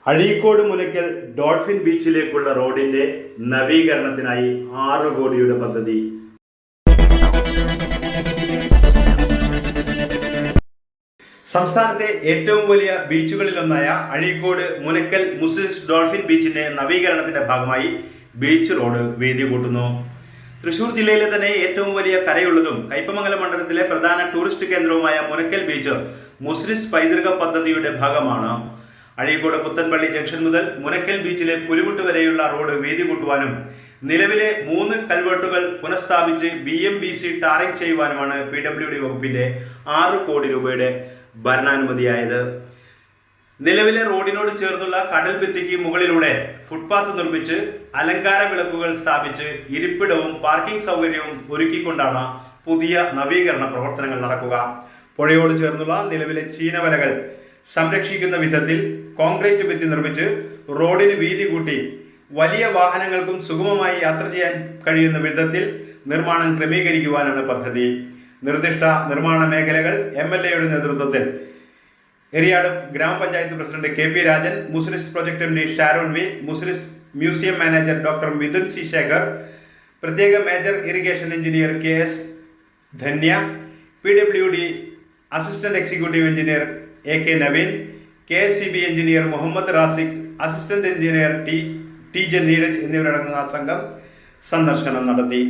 Azhikode Munakkal dolphin ബീച്ചിലേക്കുള്ള റോഡിന്റെ നവീകരണത്തിനായി 6 കോടിയുടെ പദ്ധതി. സംസ്ഥാനത്തെ ഏറ്റവും വലിയ ബീച്ചുകളിലൊന്നായ അഴീക്കോട് മുനയ്ക്കൽ മുസ്ലിസ് ഡോൾഫിൻ ബീച്ചിന്റെ നവീകരണത്തിന്റെ ഭാഗമായി ബീച്ച് റോഡ് വീതി കൂട്ടുന്നു. തൃശൂർ ജില്ലയിലെ തന്നെ ഏറ്റവും വലിയ കരയുള്ളതും കയ്പമംഗലം മണ്ഡലത്തിലെ പ്രധാന ടൂറിസ്റ്റ് കേന്ദ്രവുമായ മുനയ്ക്കൽ ബീച്ച് മുസ്ലിസ് പൈതൃക പദ്ധതിയുടെ ഭാഗമാണ്. അഴീക്കോട് പുത്തൻപള്ളി ജംഗ്ഷൻ മുതൽ മുനയ്ക്കൽ ബീച്ചിലെ പുലിമുട്ട് വരെയുള്ള റോഡ് വീതി കൂട്ടുവാനും നിലവിലെ 3 കൽവേർട്ടുകൾ പുനഃസ്ഥാപിച്ച് BMBC ടാറിംഗ് ചെയ്യുവാനുമാണ് PWD വകുപ്പിന്റെ 6 കോടി രൂപയുടെ ഭരണാനുമതിയായത്. നിലവിലെ റോഡിനോട് ചേർന്നുള്ള കടൽ ഭിത്തിക്ക് മുകളിലൂടെ ഫുട്പാത്ത് നിർമ്മിച്ച് അലങ്കാര വിളക്കുകൾ സ്ഥാപിച്ച് ഇരിപ്പിടവും പാർക്കിംഗ് സൗകര്യവും ഒരുക്കിക്കൊണ്ടാണ് പുതിയ നവീകരണ പ്രവർത്തനങ്ങൾ നടക്കുക. പുഴയോട് ചേർന്നുള്ള നിലവിലെ ചീനവലകൾ സംരക്ഷിക്കുന്ന വിധത്തിൽ കോൺക്രീറ്റ് ഭിത്തി നിർമ്മിച്ച് റോഡിന് വീതി കൂട്ടി വലിയ വാഹനങ്ങൾക്കും സുഗമമായി യാത്ര ചെയ്യാൻ കഴിയുന്ന വിധത്തിൽ നിർമ്മാണം ക്രമീകരിക്കുവാനാണ് പദ്ധതി. നിർദ്ദിഷ്ട നിർമ്മാണ മേഖലകൾ MLAയുടെ നേതൃത്വത്തിൽ എറിയാട് ഗ്രാമപഞ്ചായത്ത് president KP Rajan, Muziris project MD Sharon V, Muziris museum manager doctor Mithun C Sekhar, പ്രത്യേക major irrigation engineer KS Dhanya, PWD assistant executive engineer AK Naveen, KSCB engineer Muhammad Razik, assistant engineer TJ Neeraj എന്നിവരടങ്ങുന്ന സംഘം സന്ദർശനം നടത്തി.